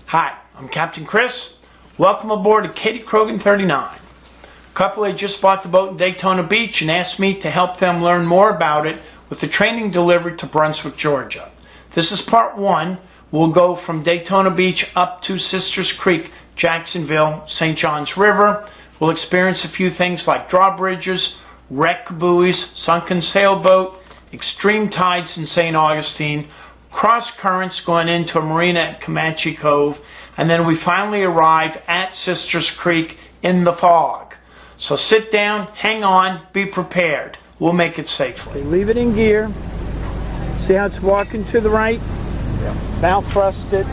Hi, I'm Captain Chris. Welcome aboard the Kadey Krogen 39. A couple had just bought the boat in Daytona Beach and asked me to help them learn more about it with the training delivered to Brunswick, Georgia. This is part one. We'll go from Daytona Beach up to Sisters Creek, Jacksonville, St. Johns River. We'll experience a few things like drawbridges, wreck buoys, sunken sailboat, extreme tides in St. Augustine, cross currents going into a marina at Comanche Cove, and then we finally arrive at Sisters Creek in the fog. So sit down, hang on, be prepared. We'll make it safely. Okay, leave it in gear. See how it's walking to the right? Yeah. Bow thrust it.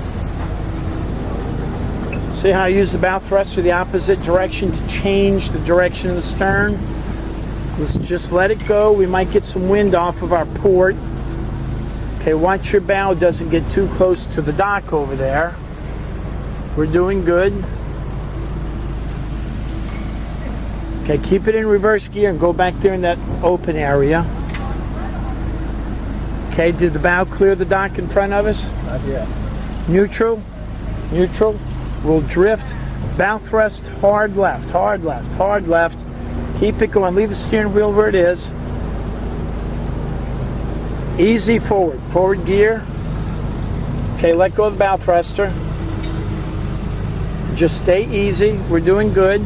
See how I use the bow thruster the opposite direction to change the direction of the stern? Let's just let it go. We might get some wind off of our port. Okay, watch your bow doesn't get too close to the dock over there. We're doing good. Okay, keep it in reverse gear and go back there in that open area. Okay, did the bow clear the dock in front of us? Not yet. Neutral. Neutral. We'll drift. Bow thrust, hard left, hard left, hard left. Keep it going. Leave the steering wheel where it is. Easy forward. Forward gear. Okay, let go of the bow thruster. Just stay easy. We're doing good.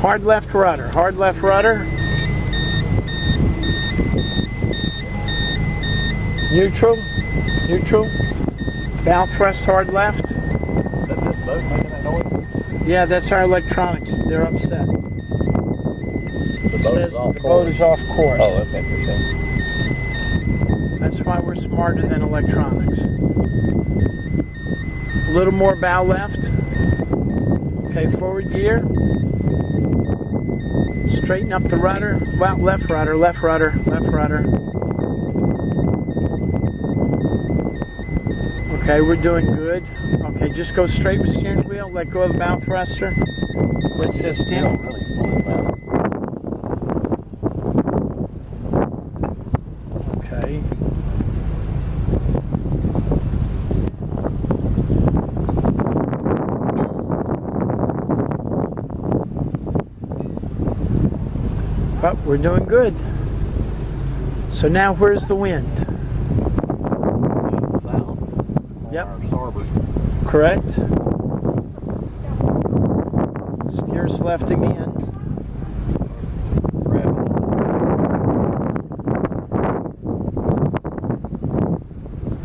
Hard left rudder. Hard left rudder. Neutral. Neutral. Bow thrust hard left. Is that this boat making that noise? Yeah, that's our electronics. They're upset. The boat is off course. Oh, that's interesting. That's why we're smarter than electronics. A little more bow left. Okay, forward gear. Straighten up the rudder. Well, left rudder, left rudder, left rudder. Okay, we're doing good. Okay, just go straight with steering wheel. Let go of the bow thruster. Quit system. Okay. But we're doing good. So now where's the wind? South. Yep. Our starboard. Correct. Steers left again.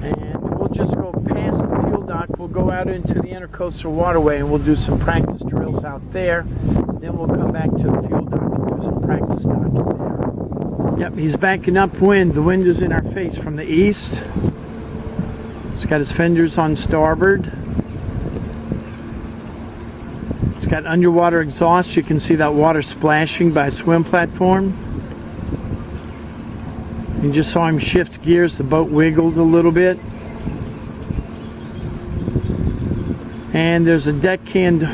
And we'll just go past the fuel dock. We'll go out into the intercoastal waterway and we'll do some practice drills out there. Then we'll come back to the fuel dock and do some practice docking there. Yep, he's backing upwind. The wind is in our face from the east. He's got his fenders on starboard. It's got underwater exhaust. You can see that water splashing by a swim platform. You just saw him shift gears. The boat wiggled a little bit. And there's a deckhand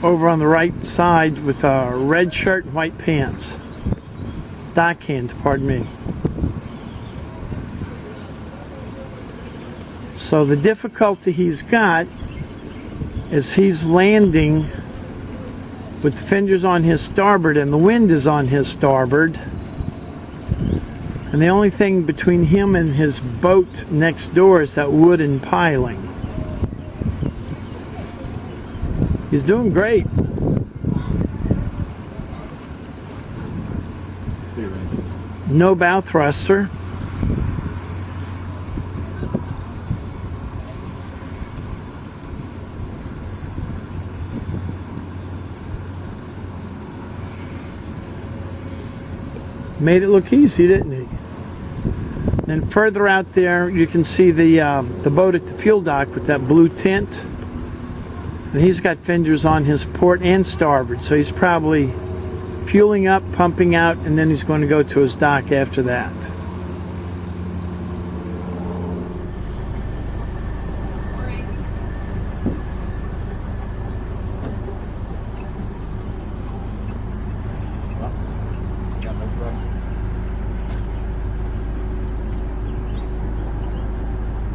over on the right side with a red shirt and white pants. Dockhand, pardon me. So the difficulty he's got is he's landing with the fenders on his starboard and the wind is on his starboard. And the only thing between him and his boat next door is that wooden piling. He's doing great. No bow thruster. Made it look easy, didn't he? Then further out there, you can see the boat at the fuel dock with that blue tint. And he's got fenders on his port and starboard, so he's probably fueling up, pumping out, and then he's going to go to his dock after that.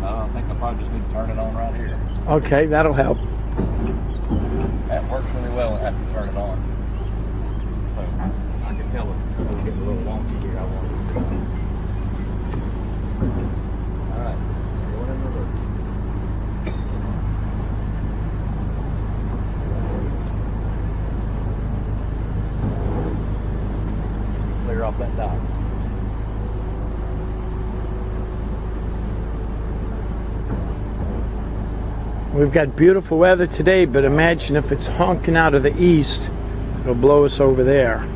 I think I'm Probably just need to turn it on right here. Okay, that'll help. That works really well when I have to turn it on. So I can tell it's getting a little wonky here. I want it to go. Alright, going in reverse. Clear off that dock. We've got beautiful weather today, but imagine if it's honking out of the east, it'll blow us over there.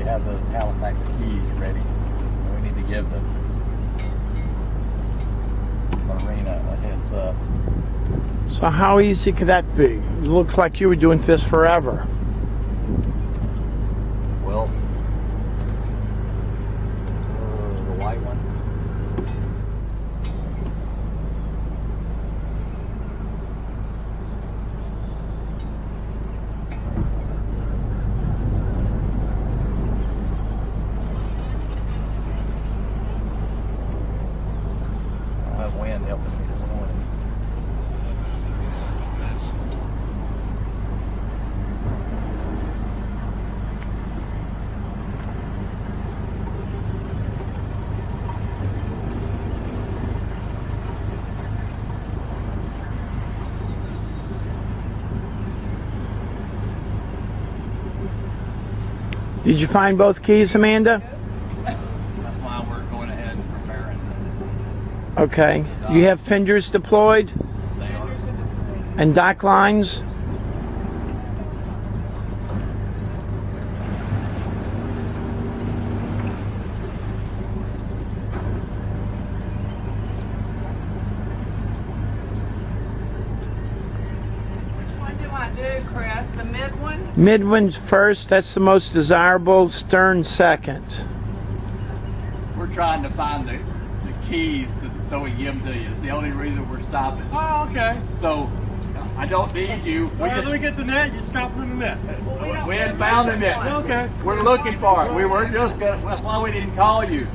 Have those Halifax keys ready. And we need to give the marina a heads up. So how easy could that be? It looks like you were doing this forever. Well, the white one. Wind helping me this morning. Did you find both keys, Amanda? That's why we're going ahead and preparing. Okay. You have fenders deployed? They are. And dock lines? Which one do I do, Chris? The mid one? Mid one's first, that's the most desirable. Stern second. We're trying to find the keys so we can give them to you. It's the only reason we're stopping. Oh, okay. So I don't need you. All right, let me get the net. Just drop it in the net. We hadn't found them yet. Okay. We're looking for it. We were just gonna, that's why we didn't call you.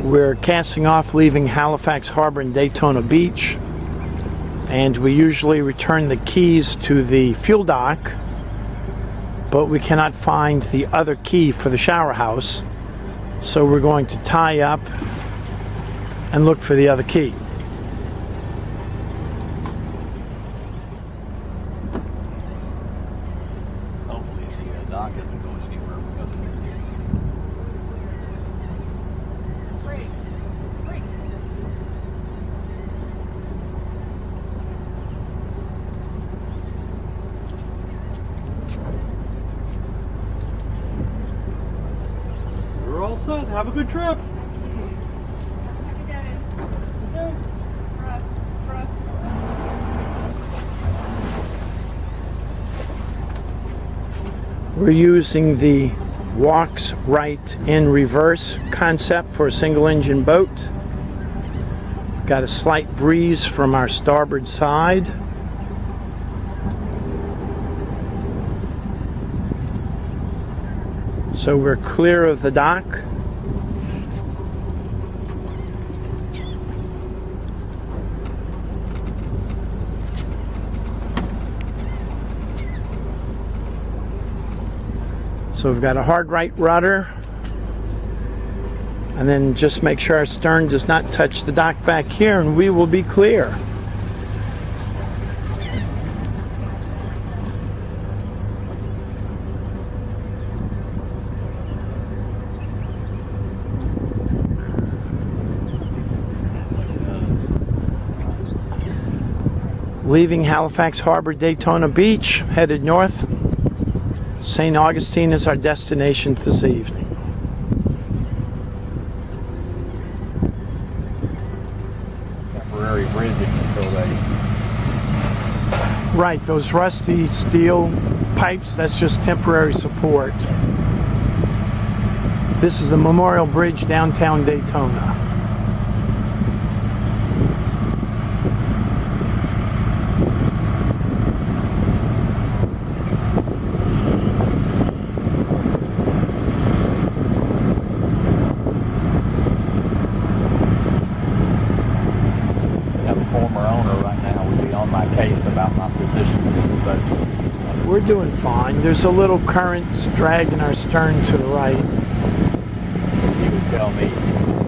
We're casting off, leaving Halifax Harbor and Daytona Beach, and we usually return the keys to the fuel dock, but we cannot find the other key for the shower house, so we're going to tie up and look for the other key. Hopefully the dock isn't going anywhere because of it. Great. Great. We're all set. Have a good trip. Happy day. For us. We're using the walks right in reverse concept for a single engine boat. Got a slight breeze from our starboard side. So we're clear of the dock. So we've got a hard right rudder, And then just make sure our stern does not touch the dock back here, and we will be clear. Leaving Halifax Harbor, Daytona Beach, headed north. St Augustine is our destination this evening. Temporary bridging until they. Right, those rusty steel pipes, that's just temporary support. This is the Memorial Bridge, downtown Daytona. We're doing fine. There's a little current dragging our stern to the right. You would tell me,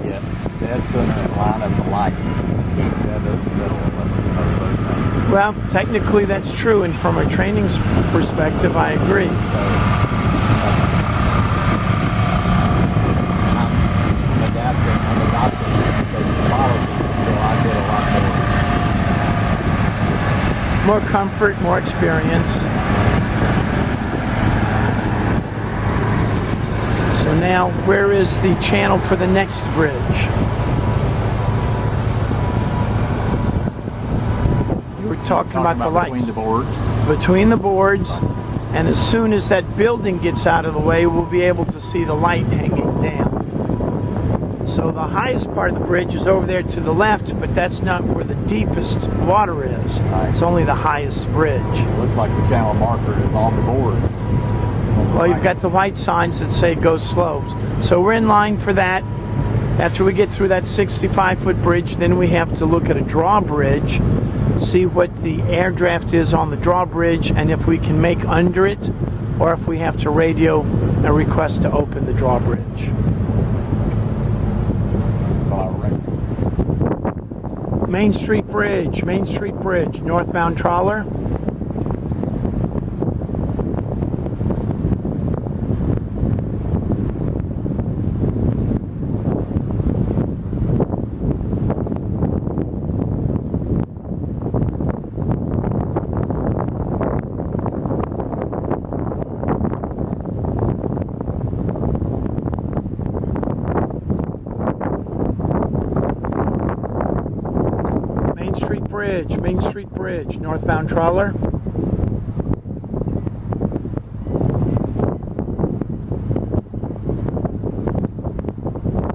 yeah, dead center in line of the lights. Well, technically that's true, and from a training perspective, I agree. I'm adapting, so tomorrow I get a lot More comfort, more experience. So now, where is the channel for the next bridge? You were talking about the lights. Between the boards. Between the boards, and as soon as that building gets out of the way, we'll be able to see the light hanging down. So the highest part of the bridge is over there to the left, but that's not where the deepest water is. Right. It's only the highest bridge. It looks like the channel marker is on the boards. Well, you've got the white signs that say go slow. So we're in line for that. After we get through that 65-foot bridge, then we have to look at a drawbridge, see what the air draft is on the drawbridge, and if we can make under it, or if we have to radio a request to open the drawbridge. Main Street Bridge, northbound trawler. Main Street Bridge, northbound trawler.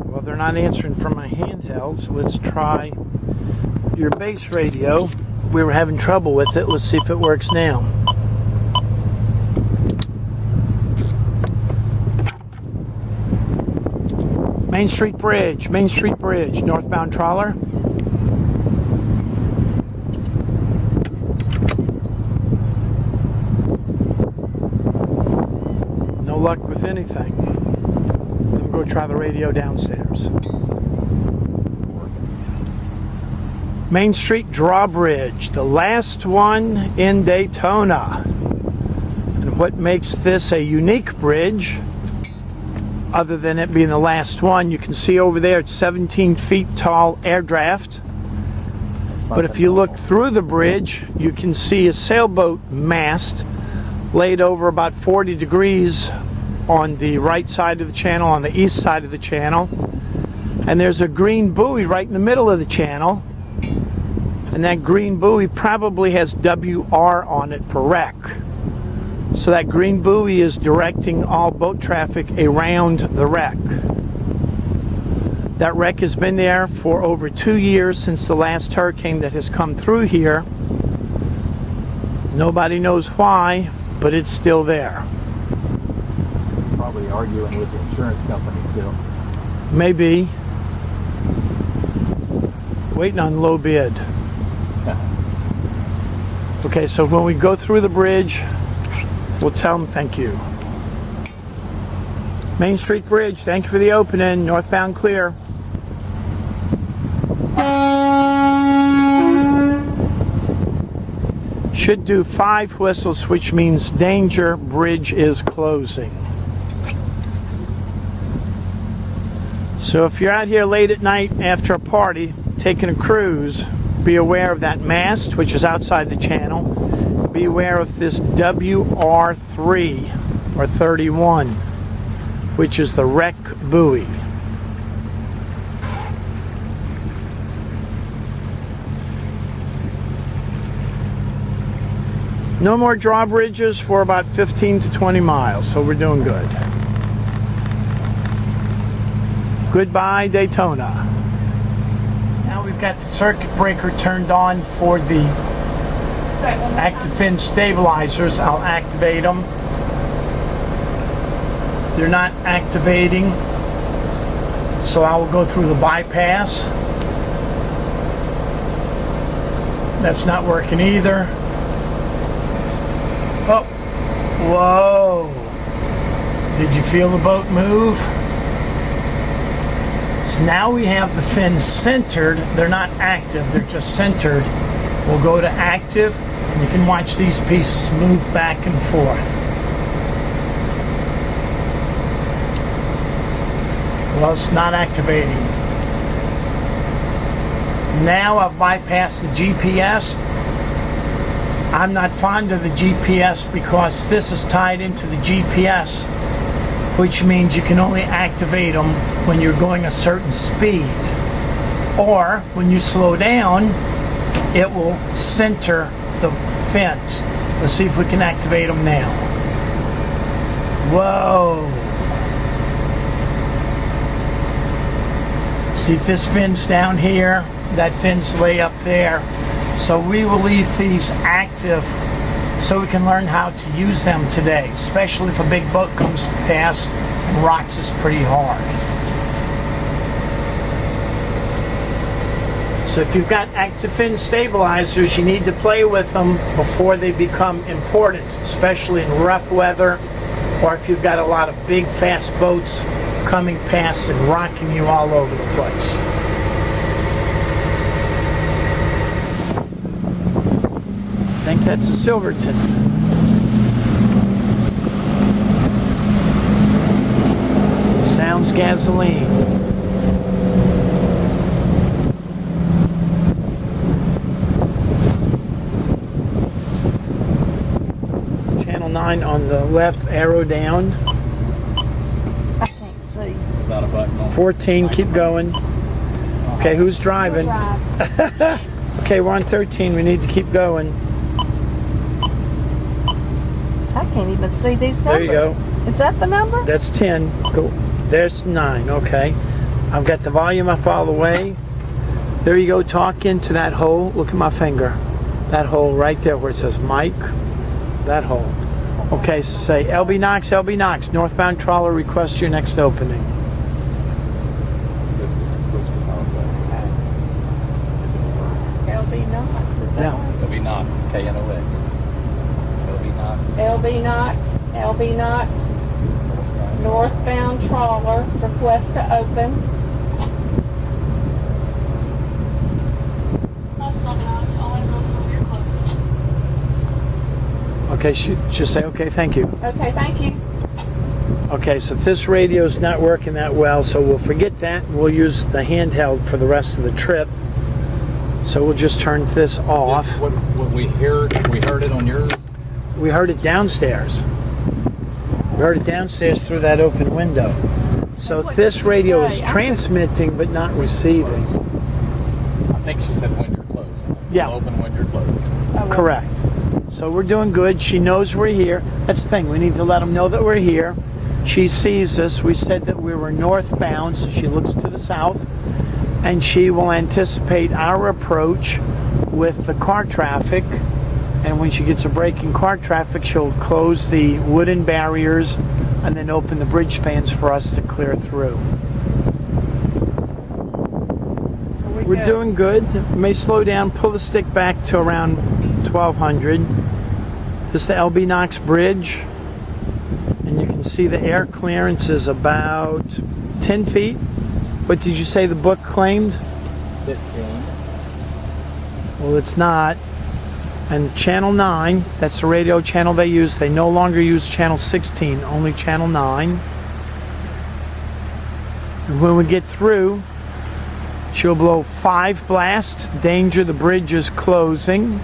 Well, they're not answering from my handheld, so let's try your base radio. We were having trouble with it. Let's see if it works now. Main Street Bridge, northbound trawler. No luck with anything. I'm going to try the radio downstairs. Main Street Drawbridge, the last one in Daytona. And what makes this a unique bridge, other than it being the last one, you can see over there it's 17 feet tall air draft. But if you look through the bridge, you can see a sailboat mast laid over about 40 degrees on the right side of the channel, on the east side of the channel. And there's a green buoy right in the middle of the channel. And that green buoy probably has WR on it for wreck. So that green buoy is directing all boat traffic around the wreck. That wreck has been there for over 2 years since the last hurricane that has come through here. Nobody knows why, but it's still there. Probably arguing with the insurance company still. Maybe. Waiting on low bid. Okay, so when we go through the bridge, we'll tell them thank you. Main Street Bridge, thank you for the opening. Northbound clear. Should do 5 whistles, which means danger, bridge is closing. So if you're out here late at night after a party, taking a cruise, be aware of that mast, which is outside the channel. Be aware of this WR3 or 31, which is the wreck buoy. No more drawbridges for about 15 to 20 miles, so we're doing good. Goodbye, Daytona. Now we've got the circuit breaker turned on for the active fin stabilizers. I'll activate them. They're not activating, so I will go through the bypass. That's not working either. Oh, whoa. Did you feel the boat move? So now we have the fins centered. They're not active, they're just centered. We'll go to active, and you can watch these pieces move back and forth. Well, it's not activating. Now I've bypassed the GPS. I'm not fond of the GPS because this is tied into the GPS, which means you can only activate them when you're going a certain speed. Or when you slow down, it will center the fins. Let's see if we can activate them now. Whoa. See, this fin's down here, that fin's way up there. So we will leave these active so we can learn how to use them today, especially if a big boat comes past and rocks us pretty hard. So if you've got active fin stabilizers, you need to play with them before they become important, especially in rough weather, or if you've got a lot of big fast boats coming past and rocking you all over the place. I think that's a Silverton. Sounds gasoline. Channel 9 on the left, arrow down. I can't see. Without a button on. 14, keep going. Okay, who's driving? Okay, we're on 13, we need to keep going. I can't even see these numbers. There you go. Is that the number? That's 10. Go. There's 9. Okay. I've got the volume up all the way. There you go. Talk into that hole. Look at my finger. That hole right there where it says Mike. That hole. Okay. Say LB Knox. LB Knox. Northbound trawler. Request your next opening. This is LB Knox. Is that Yeah. right? LB Knox, KNOX. LB Knox. LB Knox. LB Knox. Northbound trawler. Request to open. Okay. Just say okay. Thank you. Okay, thank you. Okay. So this radio's not working that well, so we'll forget that. We'll use the handheld for the rest of the trip. So we'll just turn this off. What we heard it on yours? We heard it downstairs. We heard it downstairs through that open window. So What this did you radio say? is transmitting but not receiving. I think she said when you're closed. Yeah. Open when you're closed. Oh, well. Correct. So we're doing good. She knows we're here. That's the thing. We need to let them know that we're here. She sees us. We said that we were northbound, so she looks to the south. And she will anticipate our approach with the car traffic. And when she gets a break in car traffic, she'll close the wooden barriers and then open the bridge spans for us to clear through. We're doing good. May slow down. Pull the stick back to around 1200. This is the LB Knox Bridge. And you can see the air clearance is about 10 feet. What did you say the book claimed? 15. Well, it's not. And channel 9, that's the radio channel they use. They no longer use channel 16, only channel 9. And when we get through, she'll blow 5 blasts. Danger, the bridge is closing.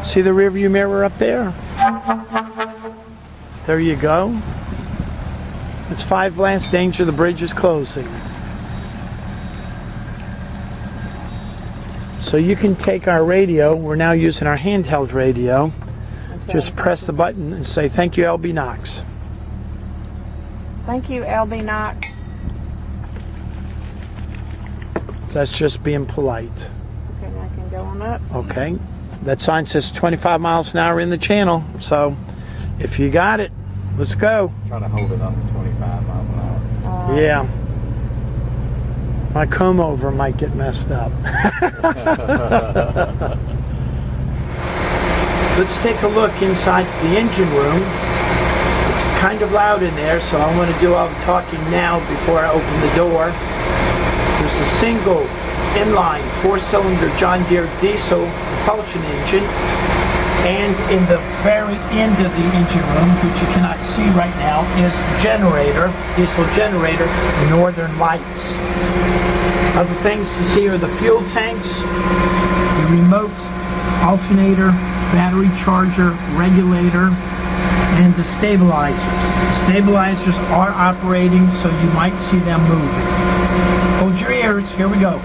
See the rearview mirror up there? There you go. It's 5 blasts. Danger, the bridge is closing. So you can take our radio. We're now using our handheld radio. Just press the button and say, "Thank you, LB Knox." Thank you, LB Knox. That's just being polite. Okay, now I can go on up. Okay. That sign says 25 miles an hour in the channel. So if you got it, let's go. Try to hold it under 25 miles an hour. Yeah. My comb over might get messed up. Let's take a look inside the engine room. It's kind of loud in there, so I want to do all the talking now before I open the door. There's a single inline 4-cylinder John Deere diesel propulsion engine, and in the very end of the engine room, which you cannot see right now, is the generator, diesel generator, Northern Lights. Other things to see are the fuel tanks, the remote alternator, battery charger, regulator, and the stabilizers. The stabilizers are operating, so you might see them moving. Hold your ears, here we go.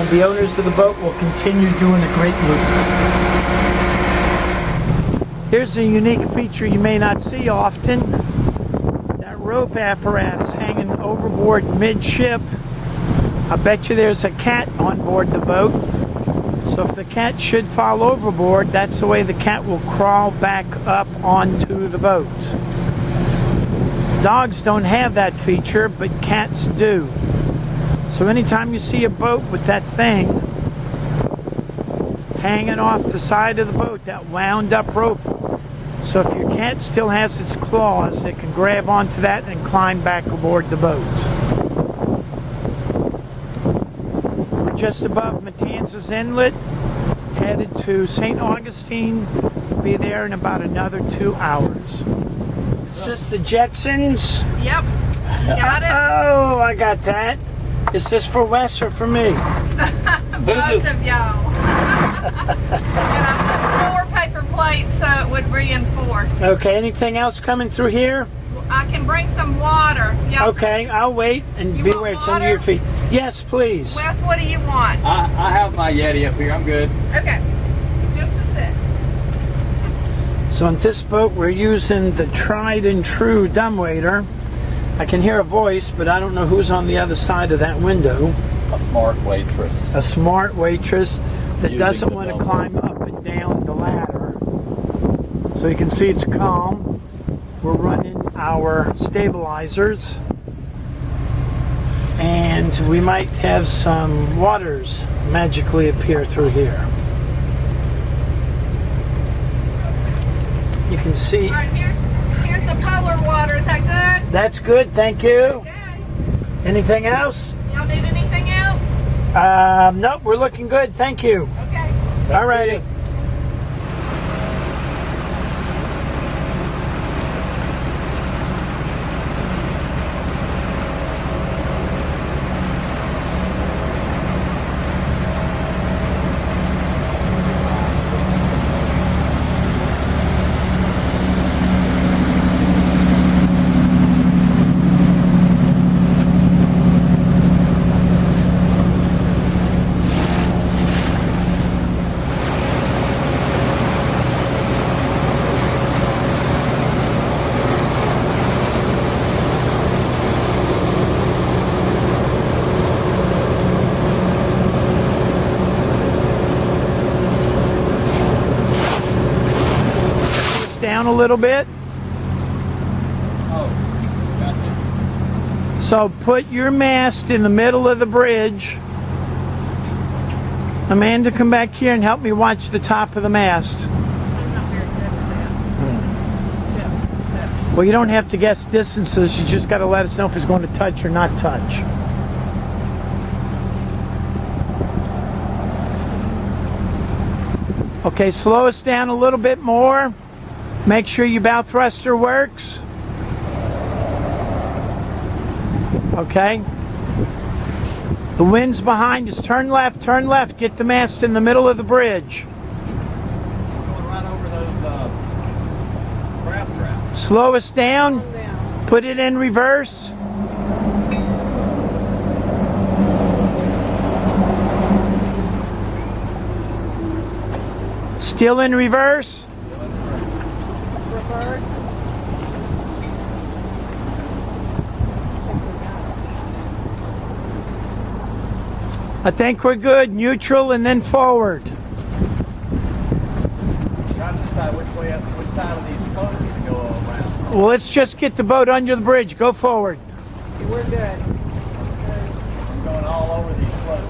The owners of the boat will continue doing a great loop. Here's a unique feature you may not see often. That rope apparatus hanging overboard midship. I bet you there's a cat on board the boat. So if the cat should fall overboard, that's the way the cat will crawl back up onto the boat. Dogs don't have that feature, but cats do. So anytime you see a boat with that thing hanging off the side of the boat, that wound up rope, so if your cat still has its claws, it can grab onto that and climb back aboard the boat. We're just above Matanzas Inlet, headed to St Augustine be there in about another 2 hours. Is this the Jetsons? Yep. You got it? Oh, I got that. Is this for Wes or for me? Both of y'all. And I put 4 paper plates so it would reinforce. Okay, anything else coming through here? I can bring some water. Y'all, Okay, I'll wait and You be want where it's water? under your feet. Yes, please. Wes, what do you want? I have my Yeti up here. I'm good. Okay. Just a sec. So on this boat, we're using the tried and true dumbwaiter. I can hear a voice, but I don't know who's on the other side of that window. A smart waitress. A smart waitress that Using doesn't the want to dumbwaiter. climb up and down the ladder. So you can see it's calm. We're running our stabilizers. And we might have some waters magically appear through here. You can see. All right, here's the polar water. Is that good? That's good, thank you. Okay. Anything else? Y'all need anything else? Nope, we're looking good, thank you. Okay. All righty. Down a little bit. Oh, gotcha. So put your mast in the middle of the bridge. Amanda, come back here and help me watch the top of the mast. I'm not very good at that. Yeah. Well, you don't have to guess distances. You just got to let us know if it's going to touch or not touch. Okay, slow us down a little bit more. Make sure your bow thruster works. Okay. The wind's behind us. Turn left, turn left. Get the mast in the middle of the bridge. We're going right over those crab traps. Slow us down. Put it in reverse. Still in reverse. Reverse. I think we're good. Neutral and then forward. Try to decide which side of these floaters to go around. Well, let's just get the boat under the bridge. Go forward. We're good. I'm going all over these floaters.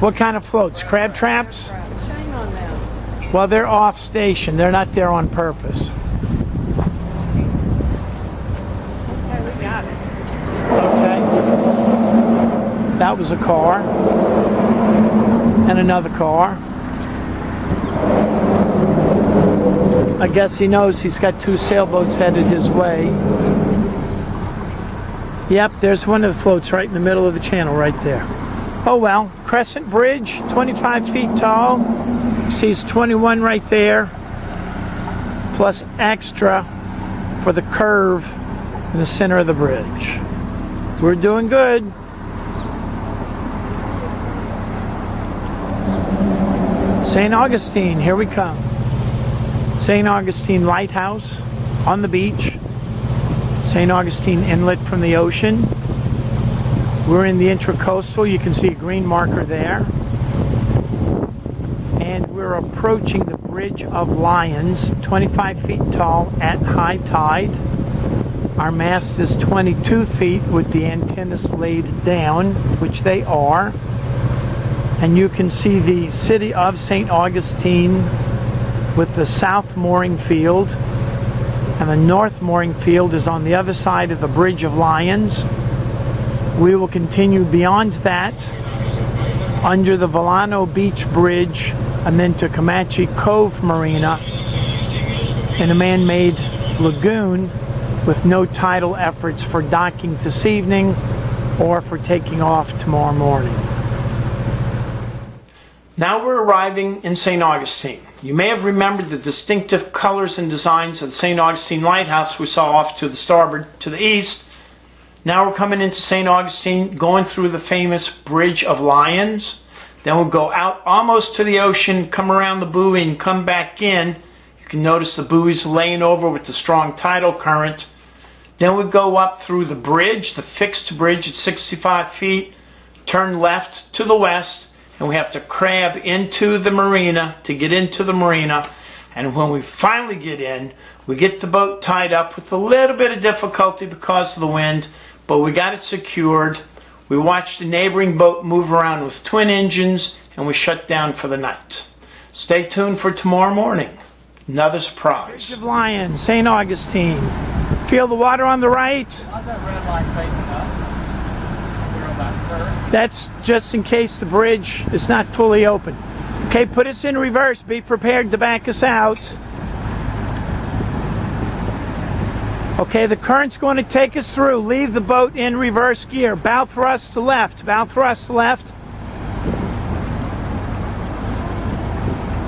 What kind of floats? Crab traps? Shame on them. Well, they're off station. They're not there on purpose. Okay, we got it. Okay. That was a car. And another car. I guess he knows he's got two sailboats headed his way. Yep, there's one of the floats right in the middle of the channel right there. Oh well, Crescent Bridge, 25 feet tall. Sees 21 right there. Plus extra for the curve in the center of the bridge. We're doing good. St Augustine, here we come. St Augustine Lighthouse on the beach. St Augustine Inlet from the ocean. We're in the intracoastal. You can see a green marker there. And we're approaching the Bridge of Lions, 25 feet tall at high tide. Our mast is 22 feet with the antennas laid down, which they are. And you can see the city of St. Augustine with the south mooring field. And the north mooring field is on the other side of the Bridge of Lions. We will continue beyond that under the Volano Beach Bridge and then to Comanche Cove Marina in a man-made lagoon with no tidal efforts for docking this evening or for taking off tomorrow morning. Now we're arriving in St. Augustine. You may have remembered the distinctive colors and designs of the St. Augustine Lighthouse we saw off to the starboard to the east. Now we're coming into St. Augustine, going through the famous Bridge of Lions. Then we'll go out almost to the ocean, come around the buoy and come back in. You can notice the buoy's laying over with the strong tidal current. Then we go up through the bridge, the fixed bridge at 65 feet, turn left to the west, and we have to crab into the marina to get into the marina. And when we finally get in, we get the boat tied up with a little bit of difficulty because of the wind, but we got it secured. We watched a neighboring boat move around with twin engines, and we shut down for the night. Stay tuned for tomorrow morning. Another surprise. Bridge of Lions, St. Augustine. Feel the water on the right? How's that red line facing up? We're about third. That's just in case the bridge is not fully open. Okay, put us in reverse. Be prepared to back us out. Okay, the current's going to take us through. Leave the boat in reverse gear. Bow thrust to left. Bow thrust to left.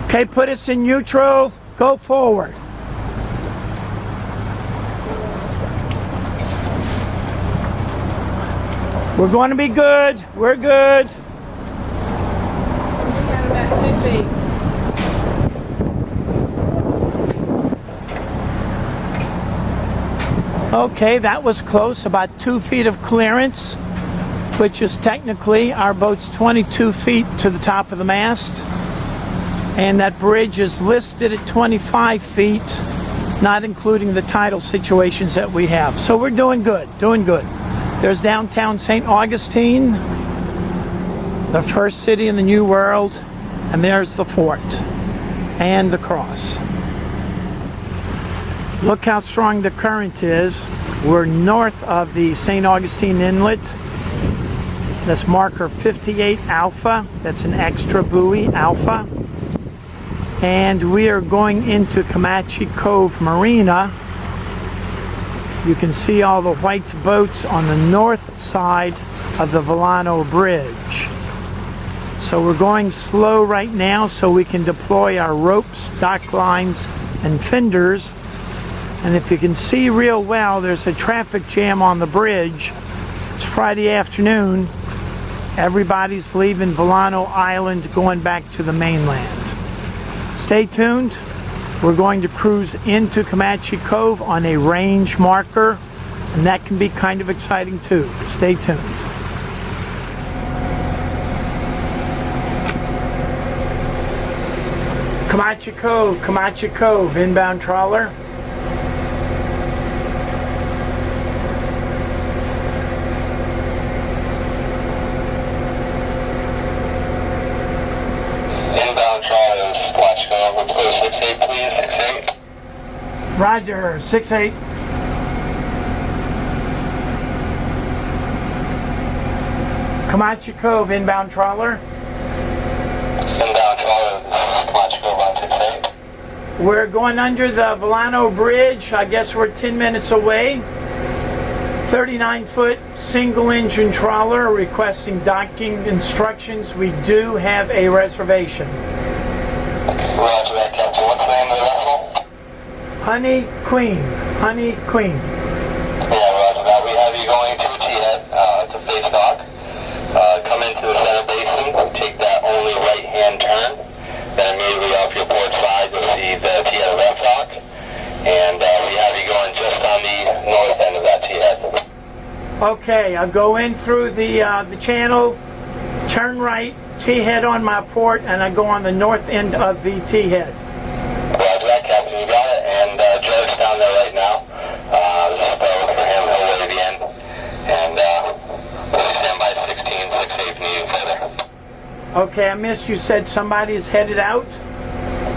Okay, put us in neutral. Go forward. We're going to be good. We're good. We got about 2 feet. Okay, that was close. About 2 feet of clearance, which is technically our boat's 22 feet to the top of the mast. And that bridge is listed at 25 feet, not including the tidal situations that we have. So we're doing good, doing good. There's downtown St. Augustine, the first city in the New World, and there's the fort and the cross. Look how strong the current is. We're north of the St. Augustine Inlet. That's marker 58 Alpha. That's an extra buoy, Alpha. And we are going into Comanche Cove Marina. You can see all the white boats on the north side of the Volano Bridge. So we're going slow right now so we can deploy our ropes, dock lines, and fenders. And if you can see real well, there's a traffic jam on the bridge. It's Friday afternoon. Everybody's leaving Volano Island, going back to the mainland. Stay tuned. We're going to cruise into Comanche Cove on a range marker, and that can be kind of exciting too. Stay tuned. Comanche Cove, inbound trawler. Inbound trawler is Comanche Cove. Let's go to 68, please. 68. Roger, 68. Comanche Cove, inbound trawler. Inbound trawler is Comanche Cove on 68. We're going under the Volano Bridge. I guess we're 10 minutes away. 39-foot single-engine trawler requesting docking instructions. We do have a reservation. Roger that, Captain. What's the name of the vessel? Honey Queen. Honey Queen. Yeah, roger that. We have you going to a T-head. It's a face dock. Come into the center basin. Take that only right-hand turn. Then immediately off your port side, you'll see the T-head of that dock. And we have you going just on the north end of that T-head. Okay, I'll go in through the channel, turn right, T-head on my port, and I go on the north end of the T-head. Roger that, Captain. You got it. And Joe's down there right now. This is Bo for him. He'll wave you in. And we'll stand by 16, 6, 8 if needed further. Okay, I missed you said somebody is headed out?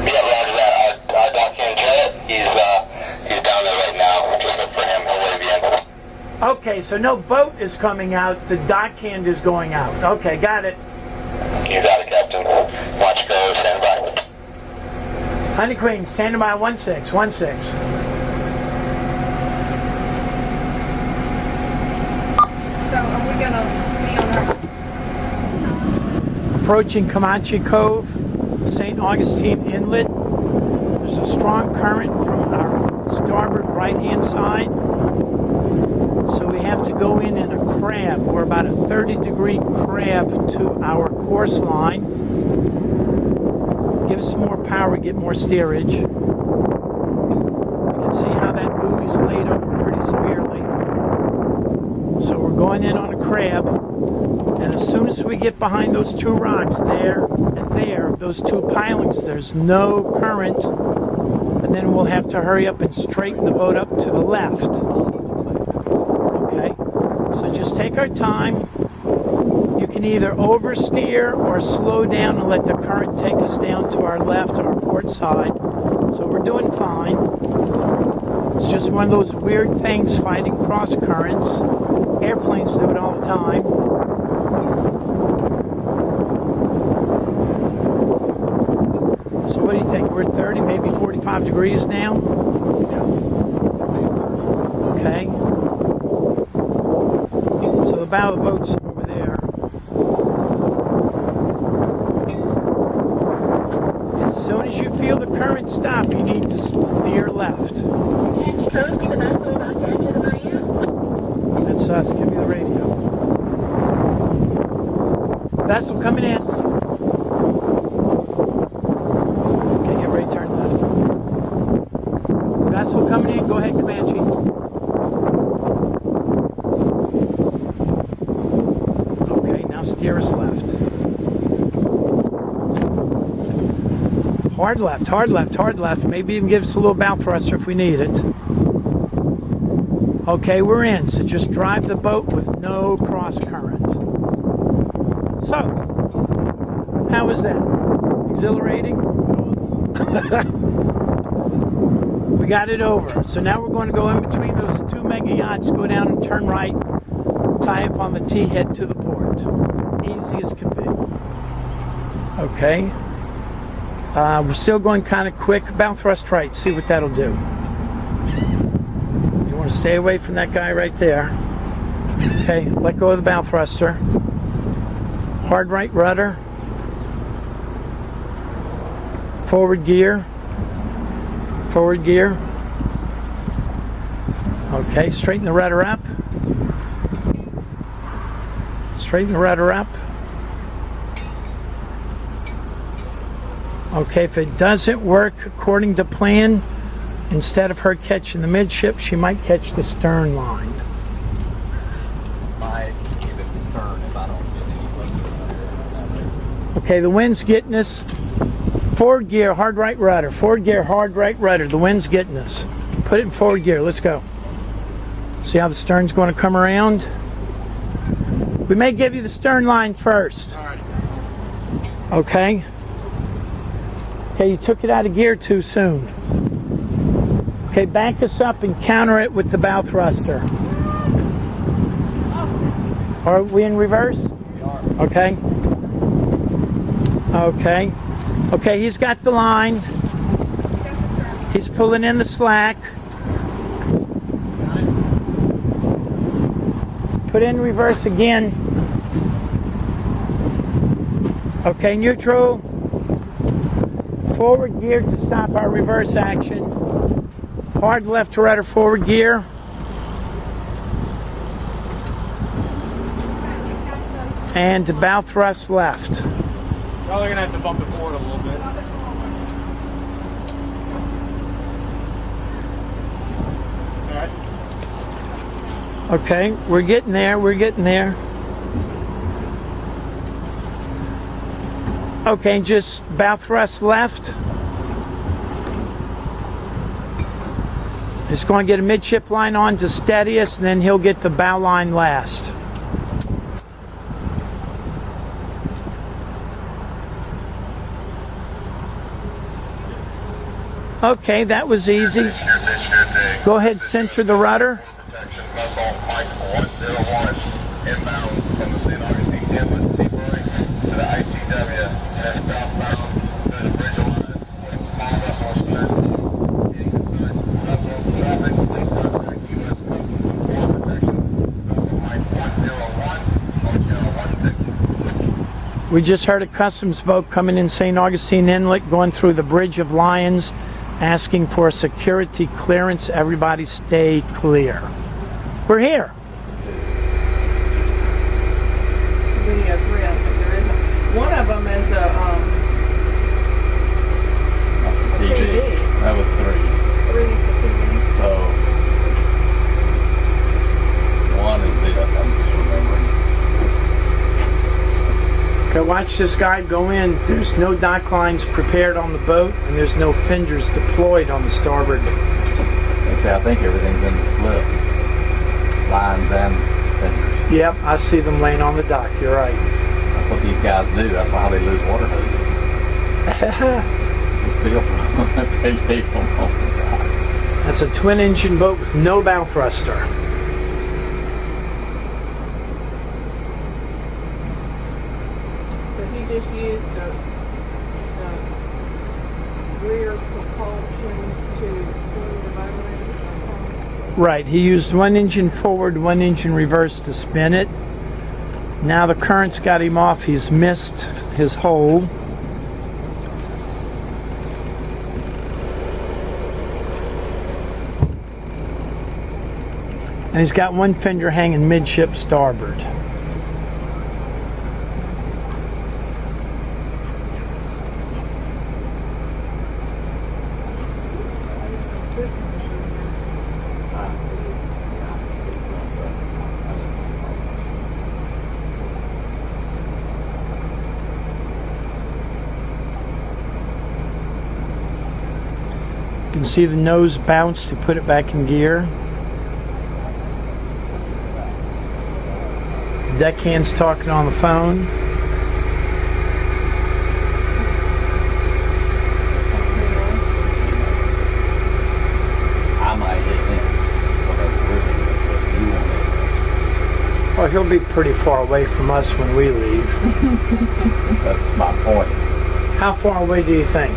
Yeah, roger that. Our dockhand Jarrett, he's down there right now. Just look for him. He'll wave you in. Okay, so no boat is coming out. The dockhand is going out. Okay, got it. You got it, Captain. Watch go. Stand by. Honey Queen, standing by 1616. So are we gonna be on our Approaching Comanche Cove, St Augustine Inlet. There's a strong current from our starboard right-hand side, so we have to go in a crab. We're about a 30-degree crab to our course line. Give us some more power, get more steerage. You can see how that buoy's laid over pretty severely. So we're going in on a crab, and as soon as we get behind those two rocks there and there, those two pilings, there's no current, and then we'll have to hurry up and straighten the boat up to the left. Okay, so just take our time. You can either oversteer or slow down and let the current take us down to our left, our port side. So we're doing fine. It's just one of those weird things, fighting cross currents. Airplanes do it all the time. So what do you think? We're at 30, maybe 45 degrees now? Okay. So the bow of the boat's over there. As soon as you feel the current stop, you need to steer left. That's us. Give me the radio. Vessel coming in. Okay, get ready to turn left. Vessel coming in. Go ahead, Comanche. Okay, now steer us left. Hard left, hard left, hard left. Maybe even give us a little bow thruster if we need it. Okay, we're in, so just drive the boat with no cross current. So, how was that? Exhilarating? We got it over. So now we're going to go in between those two mega yachts, go down and turn right, tie up on the T, head to the port. Easy as can be. Okay. We're still going kind of quick. Bow thrust right, see what that'll do. You want to stay away from that guy right there. Okay, let go of the bow thruster. Hard right rudder. Forward gear. Forward gear. Okay, straighten the rudder up. Straighten the rudder up. Okay, if it doesn't work according to plan, instead of her catching the midship, she might catch the stern line. Might give it the stern if I don't get any closer. Okay, the wind's getting us. Forward gear, hard right rudder. Forward gear, hard right rudder. The wind's getting us. Put it in forward gear. Let's go. See how the stern's going to come around? We may give you the stern line first. All right. Okay. Okay, you took it out of gear too soon. Okay, back us up and counter it with the bow thruster. Are we in reverse? We are. Okay. Okay. Okay, he's got the line. He's pulling in the slack. Put in reverse again. Okay, neutral. Forward gear to stop our reverse action. Hard left rudder forward gear. And to bow thrust left. Probably gonna have to bump the board a little bit. Alright. Okay, we're getting there, we're getting there. Okay, just bow thrust left. Just going to get a midship line on to steady us, and then he'll get the bow line last. Okay, that was easy. Go ahead, center the rudder. Vessel Mike 101 inbound from the St Augustine Inlet Seabury to the ITW and southbound to the bridge line with a small vessel We just heard a customs boat coming in St. Augustine Inlet, going through the Bridge of Lions, asking for a security clearance. Everybody stay clear. We're here. Video 3, I think there is. One of them is a That's the TV. That was 3. 3 is the TV. So, 1 is this, I'm just remembering. Okay, watch this guy go in. There's no dock lines prepared on the boat, and there's no fenders deployed on the starboard. And see, I think everything's in the slip. Lines and fenders. Yep, I see them laying on the dock. You're right. That's what these guys do. That's how they lose water hoses. They steal from them. They leave them on the dock. That's a twin-engine boat with no bow thruster. So he just used a rear propulsion to swing the boat around. Right, he used one engine forward, one engine reverse to spin it. Now the current's got him off. He's missed his hole. And he's got one fender hanging midship starboard. You can see the nose bounce to put it back in gear. Deckhand's talking on the phone. I might hit him. Whatever you want. Well, he'll be pretty far away from us when we leave. That's my point. How far away do you think?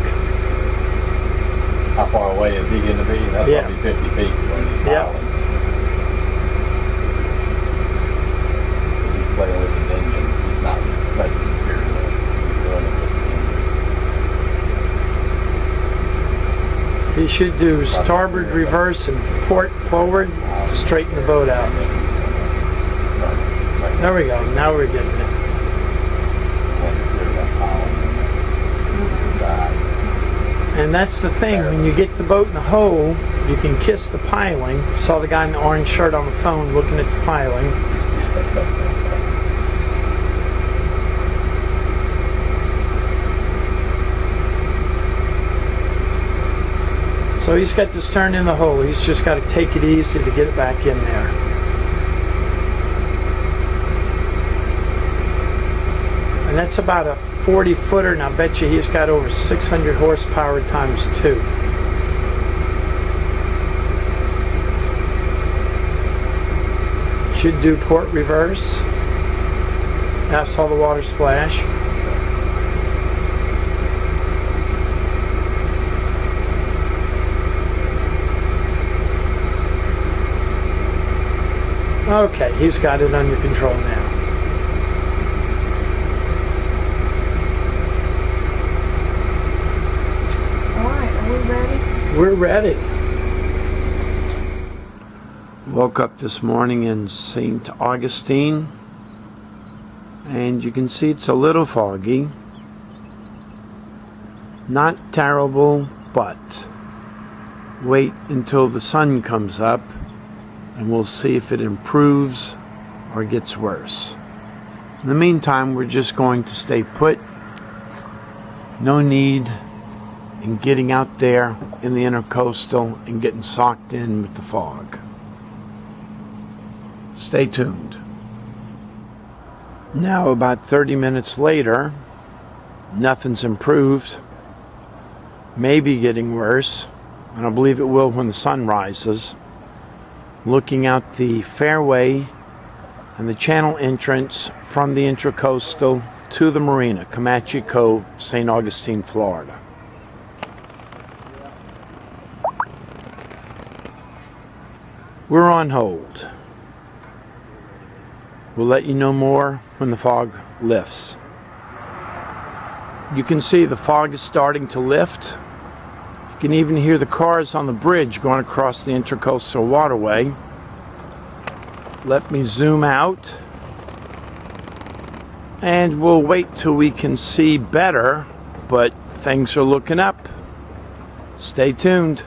How far away is he going to be? That's Yeah. probably 50 feet from these Yeah. islands. So he's playing with his engines. He's not letting the steering wheel. He's running with the engines. He should do starboard reverse and port forward to straighten the boat out. There we go. Now we're getting it. And that's the thing, when you get the boat in the hole, you can kiss the piling. Saw the guy in the orange shirt on the phone looking at the piling. So he's got the stern in the hole. He's just got to take it easy to get it back in there. And that's about a 40-footer, and I bet you he's got over 600 horsepower times 2. Should do port reverse. I saw the water splash. Okay, he's got it under control now. We're ready. Woke up this morning in St Augustine, and you can see it's a little foggy. Not terrible, but wait until the sun comes up and we'll see if it improves or gets worse. In the meantime, we're just going to stay put. No need in getting out there in the intercoastal and getting socked in with the fog. Stay tuned. Now about 30 minutes later, nothing's improved. Maybe getting worse, and I believe it will when the sun rises. Looking out the fairway and the channel entrance from the intracoastal to the marina, Comanche Cove, St. Augustine, Florida. We're on hold. We'll let you know more when the fog lifts. you can see the fog is starting to lift. You can even hear the cars on the bridge going across the Intracoastal Waterway. Let me zoom out. And we'll wait till we can see better, but things are looking up. Stay tuned.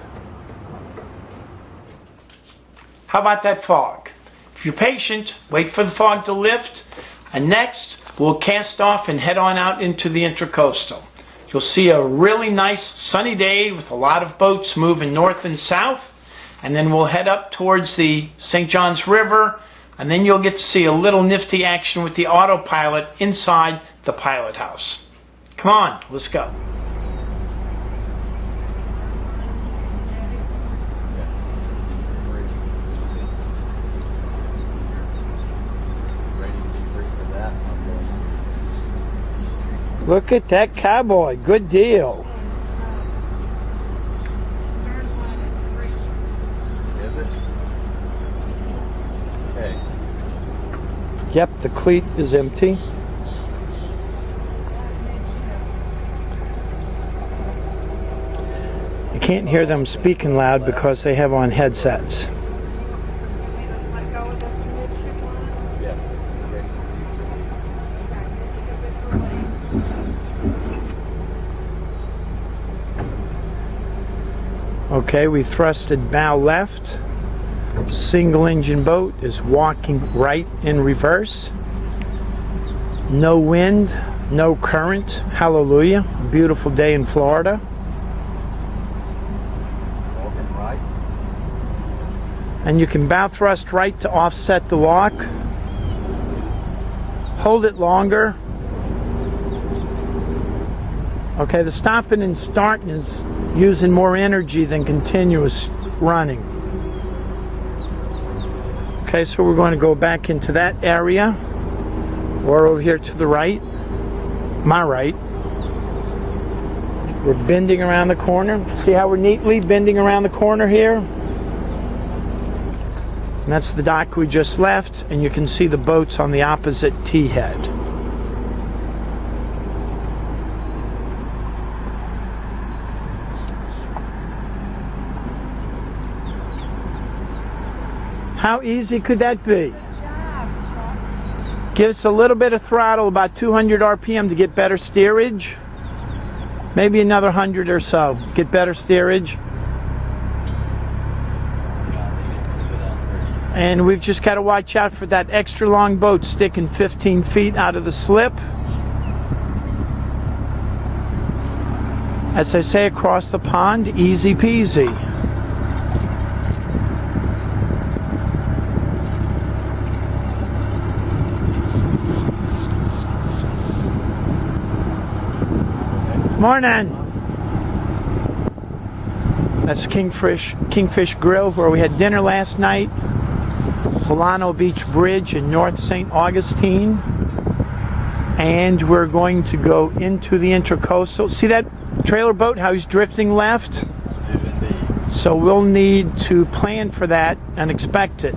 How about that fog? If you're patient, wait for the fog to lift, and next we'll cast off and head on out into the Intracoastal. You'll see a really nice sunny day with a lot of boats moving north and south, and then we'll head up towards the St. Johns River, and then you'll get to see a little nifty action with the autopilot inside the pilot house. Come on, let's go. Look at that cowboy. Good deal. Is it? Okay. Yep, the cleat is empty. You can't hear them speaking loud because they have on headsets. Yes. Okay, we thrusted bow left. Single engine boat is walking right in reverse. No wind, no current. Hallelujah. Beautiful day in Florida. Walking right. And you can bow thrust right to offset the walk. Hold it longer. Okay, the stopping and starting is using more energy than continuous running. Okay, so we're going to go back into that area, or over here to the right, my right. We're bending around the corner. See how we're neatly bending around the corner here? And that's the dock we just left, and you can see the boats on the opposite T-head. How easy could that be? Give us a little bit of throttle, about 200 RPM to get better steerage. Maybe another 100 or so. Get better steerage. And we've just got to watch out for that extra long boat sticking 15 feet out of the slip. As I say, across the pond, easy peasy. Morning. That's Kingfish Grill, where we had dinner last night. Solano Beach Bridge in North St Augustine. And we're going to go into the Intracoastal. See that trailer boat, how he's drifting left? So we'll need to plan for that and expect it.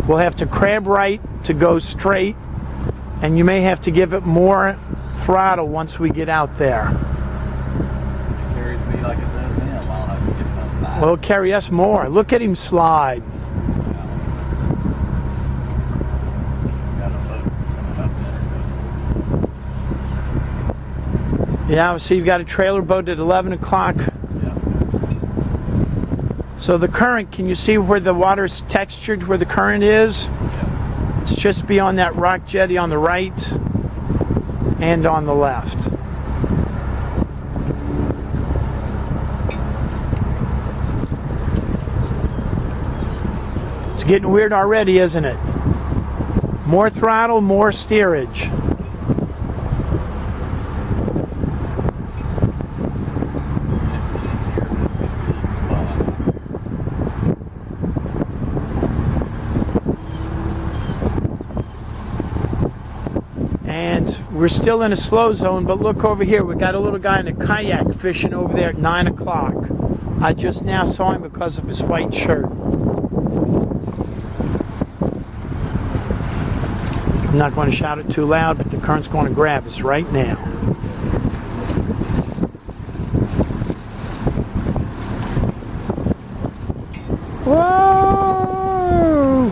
We'll have to crab right to go straight, and you may have to give it more throttle once we get out there. It carries me like it does him. I'll have to get enough back. Well, it'll carry us more. Look at him slide. Got a boat coming up there. Yeah, so you've got a trailer boat at 11 o'clock. Yeah. So the current, can you see where the water's textured, where the current is? Yeah. It's just beyond that rock jetty on the right and on the left. It's getting weird already, isn't it? More throttle, more steerage. And we're still in a slow zone, but look over here. We got a little guy in a kayak fishing over there at 9 o'clock. I just now saw him because of his white shirt. I'm not going to shout it too loud, but the current's going to grab us right now.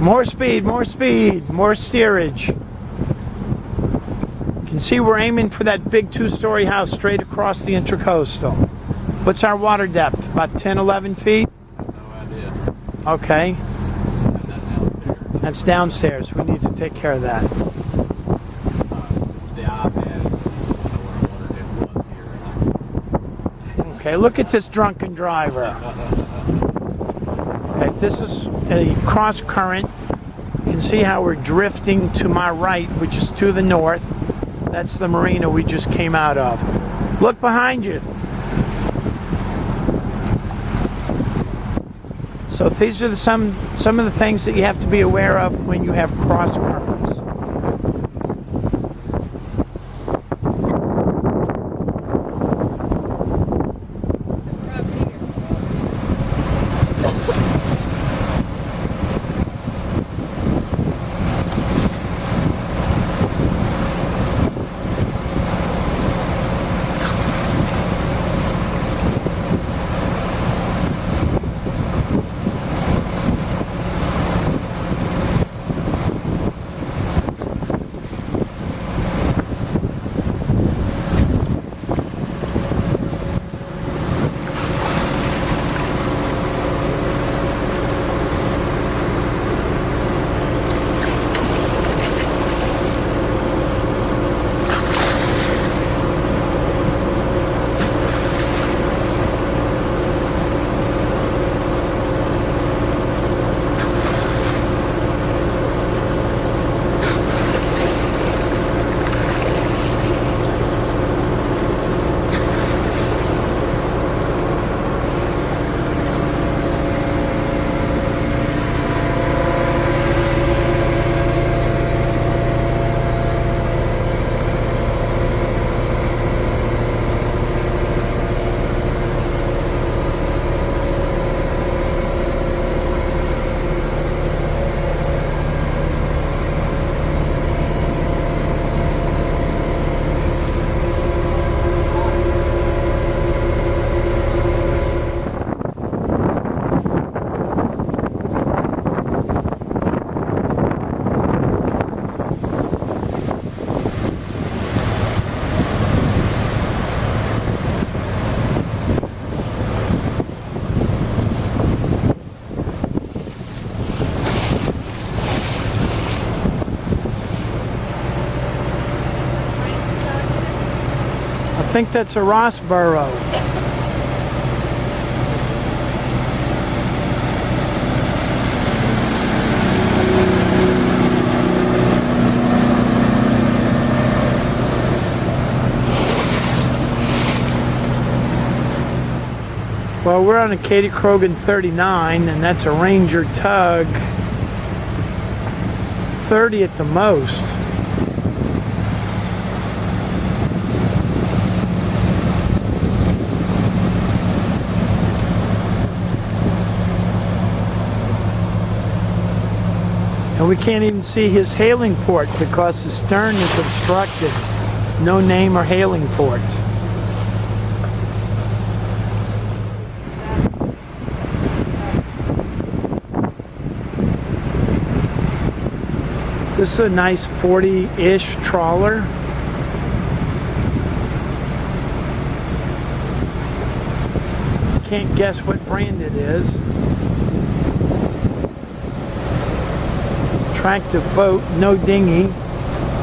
More speed, more speed, more steerage. You can see we're aiming for that big 2-story house straight across the Intracoastal. What's our water depth? About 10, 11 feet? No idea. Okay. That's downstairs. That's downstairs. We need to take care of that. The iPad. I was here. Okay, look at this drunken driver. Okay, this is a cross current. You can see how we're drifting to my right, which is to the north. That's the marina we just came out of. Look behind you. So these are some of the things that you have to be aware of when you have cross currents. We're up here. I think that's a Rossboro. Well, we're on a Kadey Krogen 39, and that's a Ranger tug. 30 at the most. And we can't even see his hailing port because the stern is obstructed. No name or hailing port. This is a nice 40-ish trawler. Can't guess what brand it is. Attractive boat, no dinghy,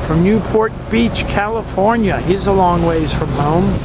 from Newport Beach, California. He's a long ways from home.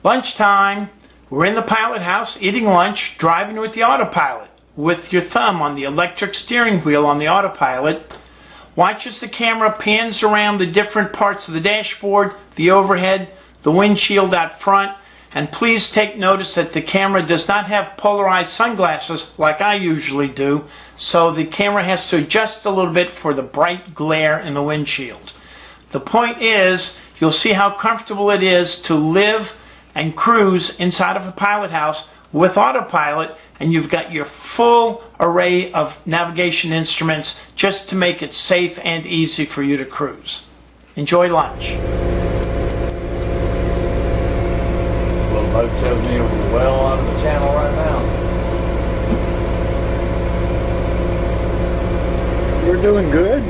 Lunchtime, we're in the pilot house eating lunch, driving with the autopilot, with your thumb on the electric steering wheel on the autopilot. Watch as the camera pans around the different parts of the dashboard, the overhead, the windshield out front, And please take notice that the camera does not have polarized sunglasses like I usually do, so the camera has to adjust a little bit for the bright glare in the windshield. The point is, you'll see how comfortable it is to live and cruise inside of a pilot house with autopilot, and you've got your full array of navigation instruments just to make it safe and easy for you to cruise. Enjoy lunch. Boat shows me well out of the channel right now. We're doing good.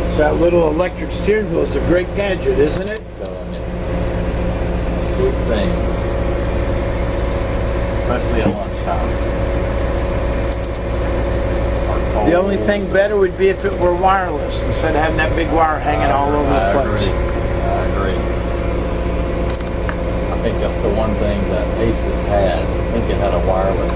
So that little electric steering wheel is a great gadget, isn't it? Sweet thing. Especially at lunchtime. The only thing better would be if it were wireless instead of having that big wire hanging all over the place. I agree. I think that's the one thing that Aces had. I think it had a wireless.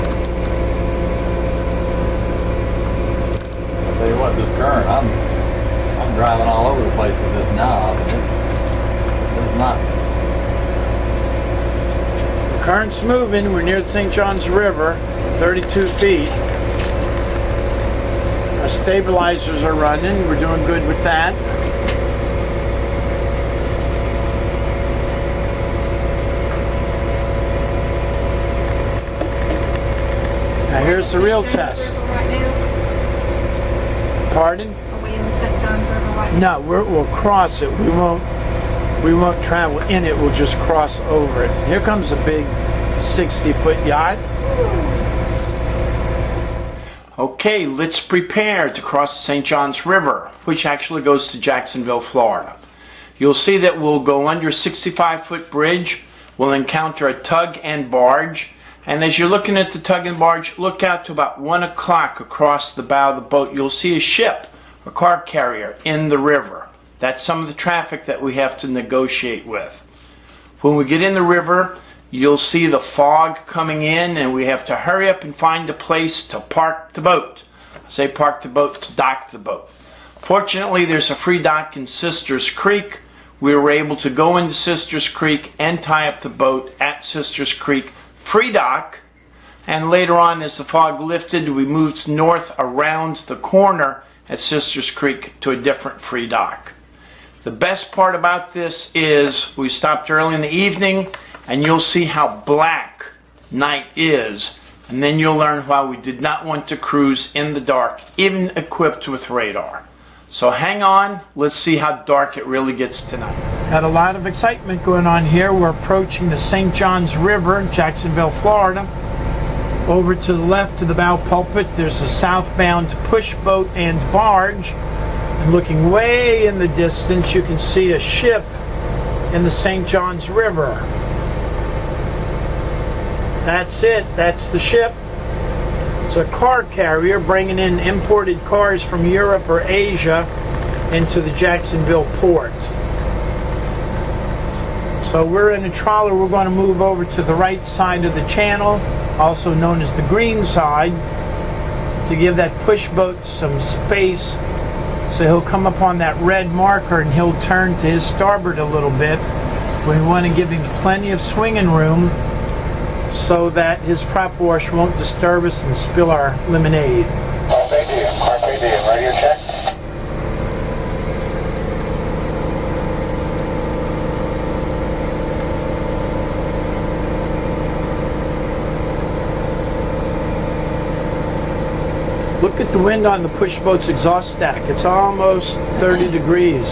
I'll tell you what, this current, I'm driving all over the place with this knob. It's not. Current's moving. We're near the St. John's River, 32 feet. Our stabilizers are running. We're doing good with that. Now here's the real test. Pardon? Are we in the St. John's River right now? No, we'll cross it. We won't travel in it. We'll just cross over it. Here comes a big 60-foot yacht. Okay, let's prepare to cross the St. John's River, which actually goes to Jacksonville, Florida. You'll see that we'll go under a 65-foot bridge. We'll encounter a tug and barge. And as you're looking at the tug and barge, look out to about 1 o'clock across the bow of the boat. You'll see a ship, a car carrier, in the river. That's some of the traffic that we have to negotiate with. When we get in the river, you'll see the fog coming in, and we have to hurry up and find a place to park the boat. I say park the boat, to dock the boat. Fortunately, there's a free dock in Sisters Creek. We were able to go into Sisters Creek and tie up the boat at Sisters Creek free dock. And later on, as the fog lifted, we moved north around the corner at Sisters Creek to a different free dock. The best part about this is we stopped early in the evening, and you'll see how black night is, and then you'll learn why we did not want to cruise in the dark, even equipped with radar. So hang on, let's see how dark it really gets tonight. Got a lot of excitement going on here. We're approaching the St. John's River in Jacksonville, Florida. Over to the left of the bow pulpit, there's a southbound push boat and barge. And looking way in the distance, you can see a ship in the St. John's River. That's it. That's the ship. It's a car carrier bringing in imported cars from Europe or Asia into the Jacksonville port. So we're in a trawler. We're going to move over to the right side of the channel, also known as the green side, to give that push boat some space. So he'll come up on that red marker and he'll turn to his starboard a little bit. We want to give him plenty of swinging room so that his prop wash won't disturb us and spill our lemonade. RPD, radio check. Look at the wind on the push boat's exhaust stack. It's almost 30 degrees.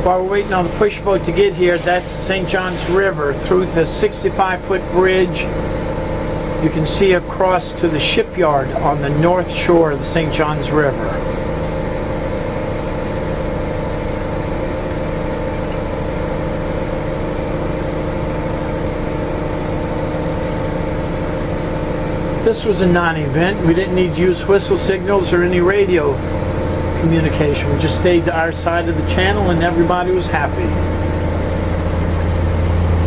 While we're waiting on the push boat to get here, that's St. John's River through the 65-foot bridge. You can see across to the shipyard on the north shore of the St. John's River. This was a non-event. We didn't need to use whistle signals or any radio communication. We just stayed to our side of the channel and everybody was happy.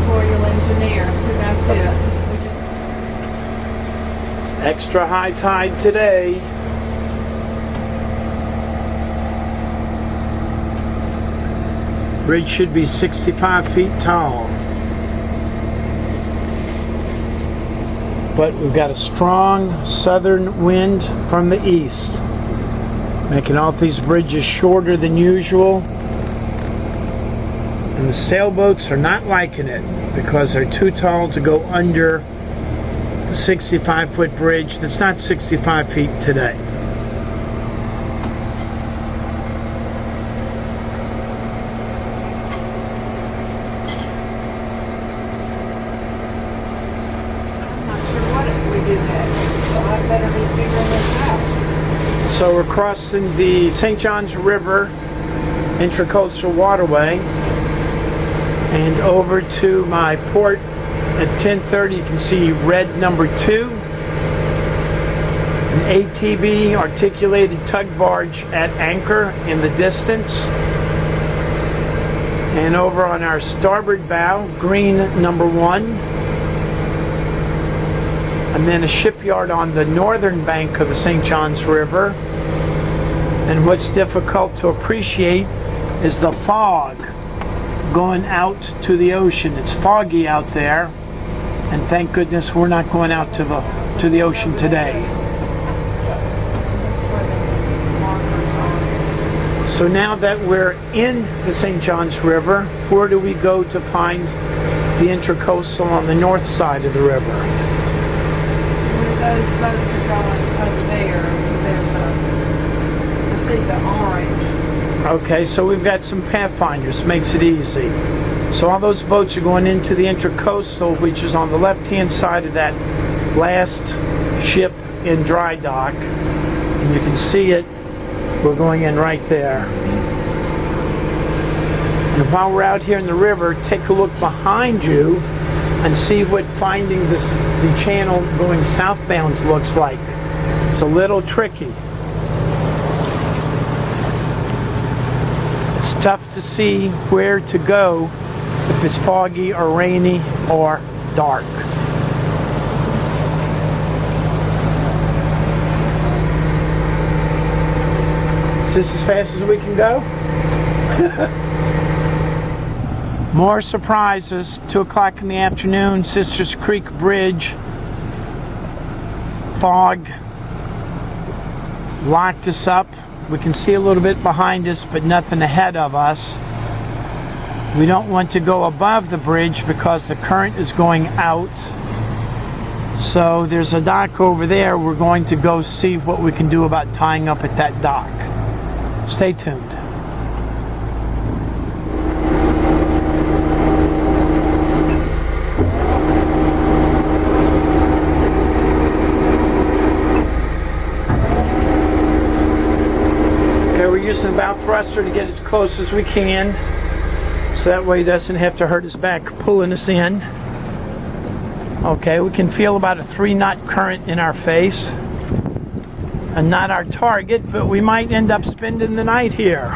Royal engineer, so that's it. Extra high tide today. Bridge should be 65 feet tall. But we've got a strong southern wind from the east, making all these bridges shorter than usual. And the sailboats are not liking it because they're too tall to go under the 65-foot bridge that's not 65 feet today. So we're crossing the St. John's River Intracoastal Waterway and over to my port at 10:30. You can see red number 2, an ATB articulated tug barge at anchor in the distance, and over on our starboard bow, green number 1. And then a shipyard on the northern bank of the St. John's River. And what's difficult to appreciate is the fog going out to the ocean. It's foggy out there, and thank goodness we're not going out to the ocean today. So now that we're in the St. John's River, where do we go to find the Intracoastal on the north side of the river? Those boats are going over there. There's I see the orange. Okay, so we've got some pathfinders. Makes it easy. So all those boats are going into the Intracoastal, which is on the left-hand side of that last ship in dry dock. And you can see it. We're going in right there. And while we're out here in the river, take a look behind you and see what finding the channel going southbound looks like. It's a little tricky. It's tough to see where to go if it's foggy or rainy or dark. Is this as fast as we can go? More surprises. 2 o'clock in the afternoon, Sisters Creek Bridge. Fog locked us up. We can see a little bit behind us, but nothing ahead of us. We don't want to go above the bridge because the current is going out. So there's a dock over there. We're going to go see what we can do about tying up at that dock. Stay tuned. We're using the bow thruster to get as close as we can, so that way he doesn't have to hurt his back pulling us in. Okay, we can feel about a 3-knot current in our face, and not our target, but we might end up spending the night here.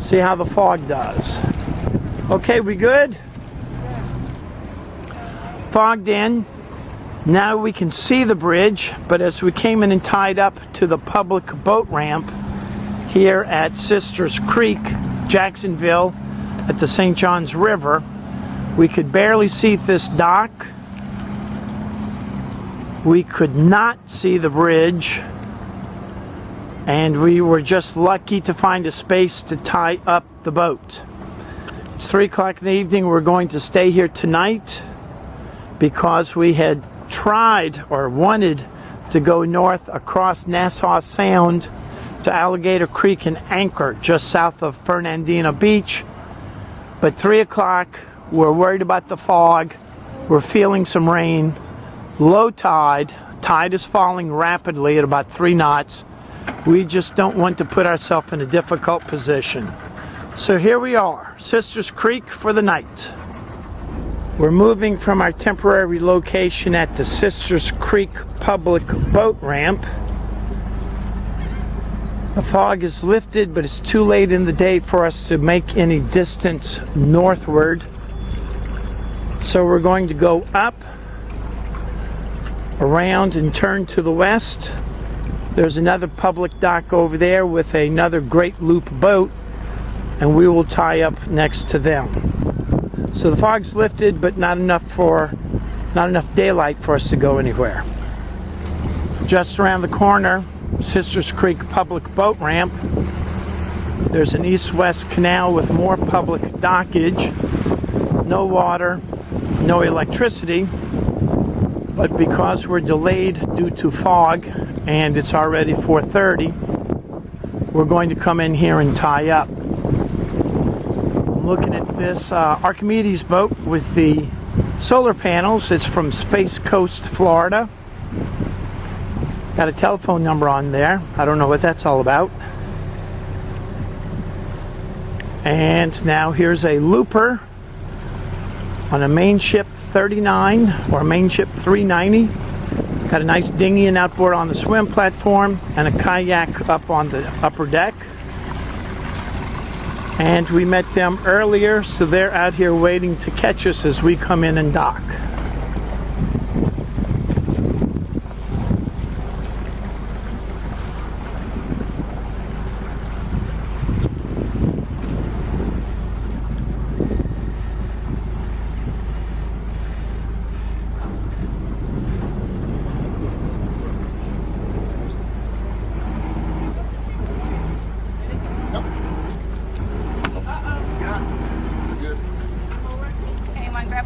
See how the fog does. Okay, we good? Fogged in. Now we can see the bridge, but as we came in and tied up to the public boat ramp here at Sisters Creek, Jacksonville, at the St. John's River, we could barely see this dock. We could not see the bridge, and we were just lucky to find a space to tie up the boat. It's 3 o'clock in the evening. We're going to stay here tonight because we had tried or wanted to go north across Nassau Sound to Alligator Creek and anchor just south of Fernandina Beach. But 3 o'clock, we're worried about the fog. We're feeling some rain. Low tide. Tide is falling rapidly at about 3 knots. We just don't want to put ourselves in a difficult position. So here we are, Sisters Creek for the night. We're moving from our temporary location at the Sisters Creek Public Boat Ramp. The fog is lifted, but it's too late in the day for us to make any distance northward. So we're going to go up, around, and turn to the west. There's another public dock over there with another great loop boat, and we will tie up next to them. So the fog's lifted, but not enough daylight for us to go anywhere. Just around the corner, Sisters Creek Public Boat Ramp. There's an east-west canal with more public dockage. No water, no electricity. But because we're delayed due to fog and it's already 4:30, we're going to come in here and tie up. I'm looking at this Archimedes boat with the solar panels. It's from Space Coast, Florida. Got a telephone number on there. I don't know what that's all about. And now here's a looper on a main ship 39 or main ship 390. Got a nice dinghy and outboard on the swim platform and a kayak up on the upper deck. And we met them earlier, so they're out here waiting to catch us as we come in and dock.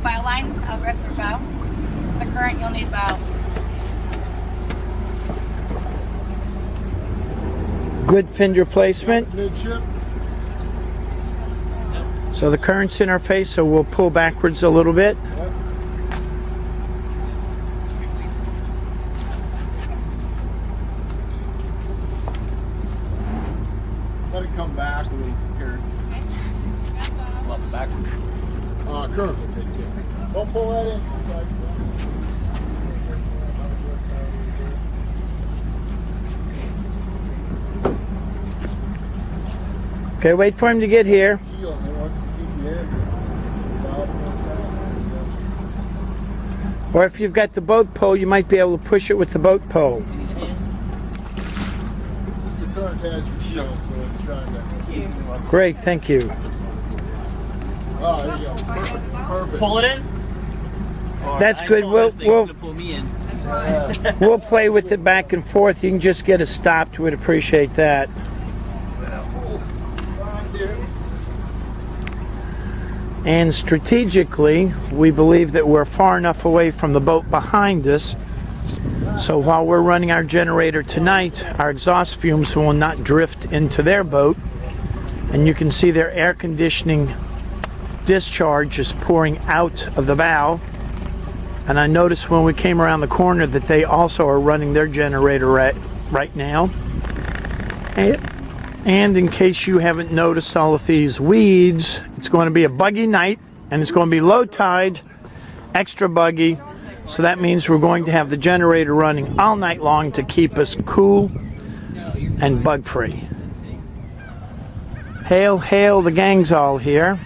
Bow line, I'll grab your bow. The current, you'll need bow. Good fender placement. Midship. So the current's in our face, so we'll pull backwards a little bit. Yep. Let it come back a little here. Love it backwards. Current will take it. Don't pull that in. Okay, wait for him to get here. He wants to keep you in. Or if you've got the boat pole, you might be able to push it with the boat pole. Just the current has your shield, so it's trying to. Great, thank you. Oh, there you go. Perfect. Perfect. Pull it in? Or That's I good. pull We'll- this thing, we'll- it's gonna pull me in. We'll play with it back and forth. You can just get us stopped. We'd appreciate that. And strategically, we believe that we're far enough away from the boat behind us, so while we're running our generator tonight, our exhaust fumes will not drift into their boat. And you can see their air conditioning discharge is pouring out of the bow. And I noticed when we came around the corner that they also are running their generator right now. And in case you haven't noticed all of these weeds, it's going to be a buggy night, and it's going to be low tide, extra buggy. So that means we're going to have the generator running all night long to keep us cool and bug free. Hail, hail, the gang's all here.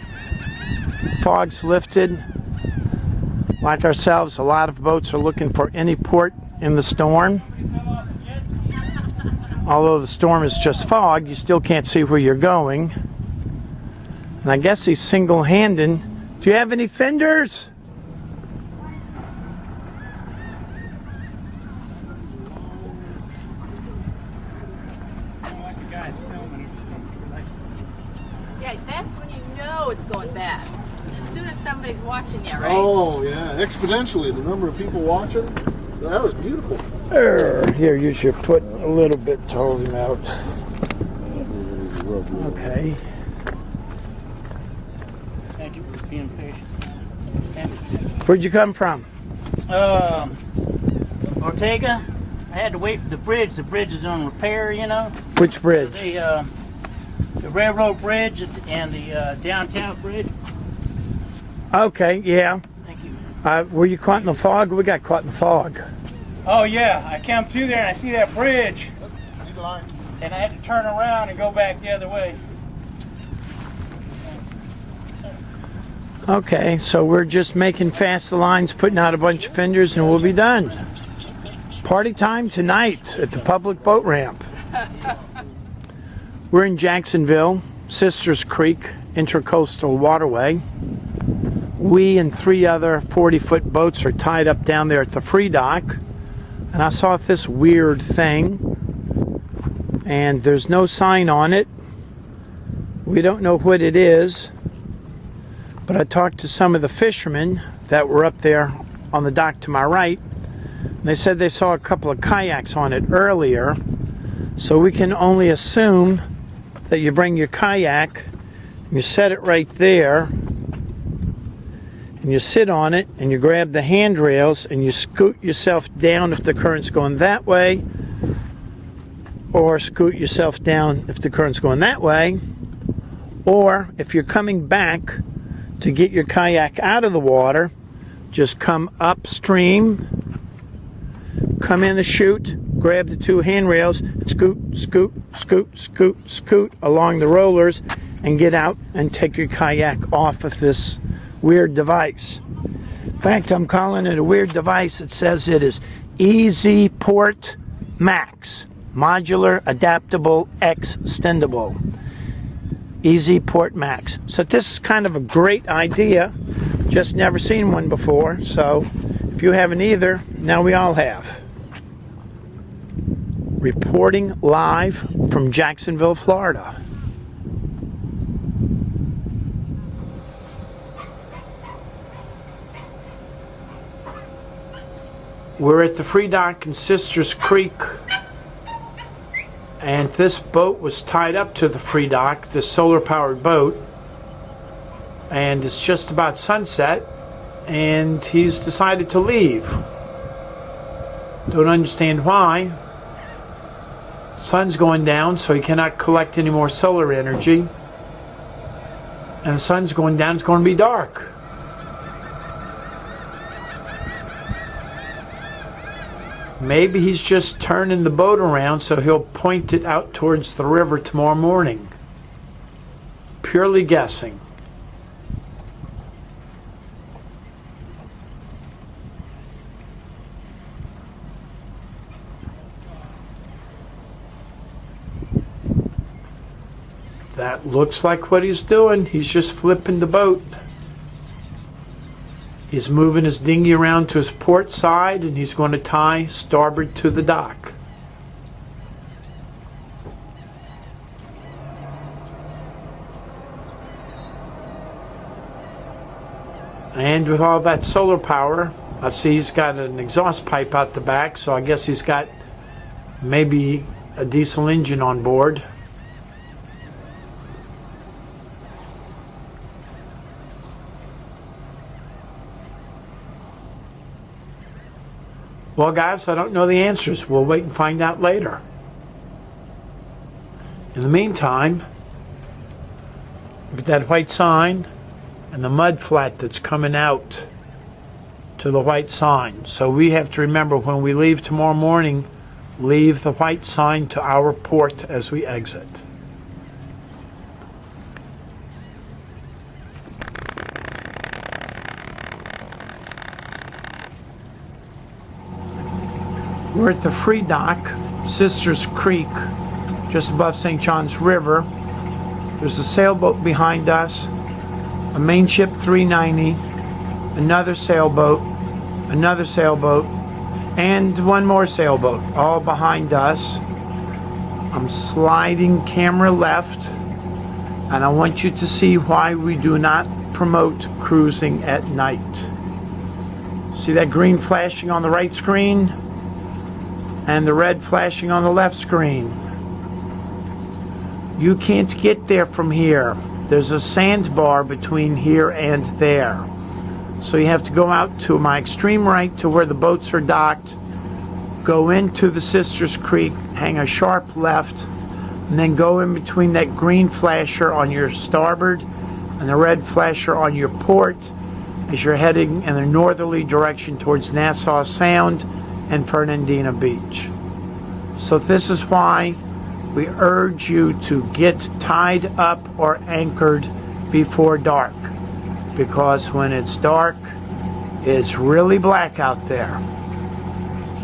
Fog's lifted. Like ourselves, a lot of boats are looking for any port in the storm. Although the storm is just fog, you still can't see where you're going. And I guess he's single-handed. Do you have any fenders? Yeah, that's when you know it's going bad. As soon as somebody's watching you, right? Oh, yeah. Exponentially, the number of people watching. That was beautiful. Here, use your foot a little bit to hold him out. Okay. Thank you for being patient. Where'd you come from? Ortega. I had to wait for the bridge. The bridge is on repair, you know. Which bridge? The railroad bridge and the downtown bridge. Okay, yeah. Thank you. Were you caught in the fog? We got caught in the fog. Oh yeah, I came through there and I see that bridge. And I had to turn around and go back the other way. Okay, so we're just making fast the lines, putting out a bunch of fenders, and we'll be done. Party time tonight at the public boat ramp. We're in Jacksonville, Sisters Creek, Intercoastal Waterway. We and 3 other 40-foot boats are tied up down there at the free dock. And I saw this weird thing. And there's no sign on it. We don't know what it is. But I talked to some of the fishermen that were up there on the dock to my right. And they said they saw a couple of kayaks on it earlier. So we can only assume that you bring your kayak, and you set it right there, and you sit on it, and you grab the handrails, and you scoot yourself down if the current's going that way, or scoot yourself down if the current's going that way, or if you're coming back to get your kayak out of the water, just come upstream, come in the chute, grab the 2 handrails, and scoot, scoot, scoot, scoot, scoot along the rollers and get out and take your kayak off of this weird device. In fact, I'm calling it a weird device. It says it is Easy Port Max, Modular Adaptable Extendable. Easy Port Max. So this is kind of a great idea. Just never seen one before. So if you haven't either, now we all have. Reporting live from Jacksonville, Florida. We're at the free dock in Sisters Creek. And this boat was tied up to the free dock, this solar-powered boat. And it's just about sunset, and he's decided to leave. Don't understand why. Sun's going down, so he cannot collect any more solar energy. And the sun's going down, it's going to be dark. Maybe he's just turning the boat around so he'll point it out towards the river tomorrow morning. Purely guessing. That looks like what he's doing. He's just flipping the boat. He's moving his dinghy around to his port side, and he's going to tie starboard to the dock. And with all that solar power, I see he's got an exhaust pipe out the back, so I guess he's got maybe a diesel engine on board. Well, guys, I don't know the answers. We'll wait and find out later. In the meantime, look at that white sign and the mud flat that's coming out to the white sign. So we have to remember when we leave tomorrow morning, leave the white sign to our port as we exit. We're at the free dock, Sisters Creek, just above St. John's River. There's a sailboat behind us, a main ship 390, another sailboat, and one more sailboat, all behind us. I'm sliding camera left, and I want you to see why we do not promote cruising at night. See that green flashing on the right screen? And the red flashing on the left screen. You can't get there from here. There's a sandbar between here and there. So you have to go out to my extreme right to where the boats are docked, go into the Sisters Creek, hang a sharp left, and then go in between that green flasher on your starboard and the red flasher on your port, as you're heading in a northerly direction towards Nassau Sound and Fernandina Beach. So this is why we urge you to get tied up or anchored before dark, because when it's dark, it's really black out there.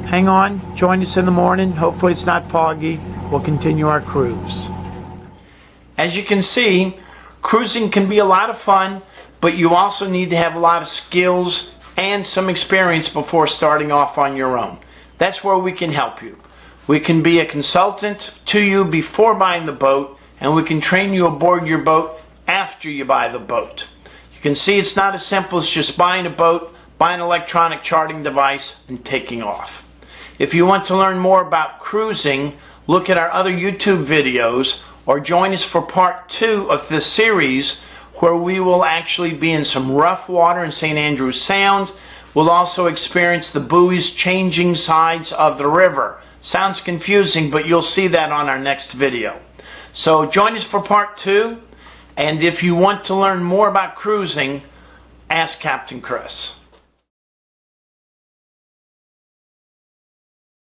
Hang on, join us in the morning. Hopefully it's not foggy. We'll continue our cruise. As you can see, cruising can be a lot of fun, but you also need to have a lot of skills and some experience before starting off on your own. That's where we can help you. We can be a consultant to you before buying the boat, and we can train you aboard your boat after you buy the boat. You can see it's not as simple as just buying a boat, buying an electronic charting device, and taking off. If you want to learn more about cruising, look at our other YouTube videos or join us for part 2 of this series, where we will actually be in some rough water in St. Andrews Sound. We'll also experience the buoys changing sides of the river. Sounds confusing, but you'll see that on our next video. So join us for part 2, and if you want to learn more about cruising, ask Captain Chris.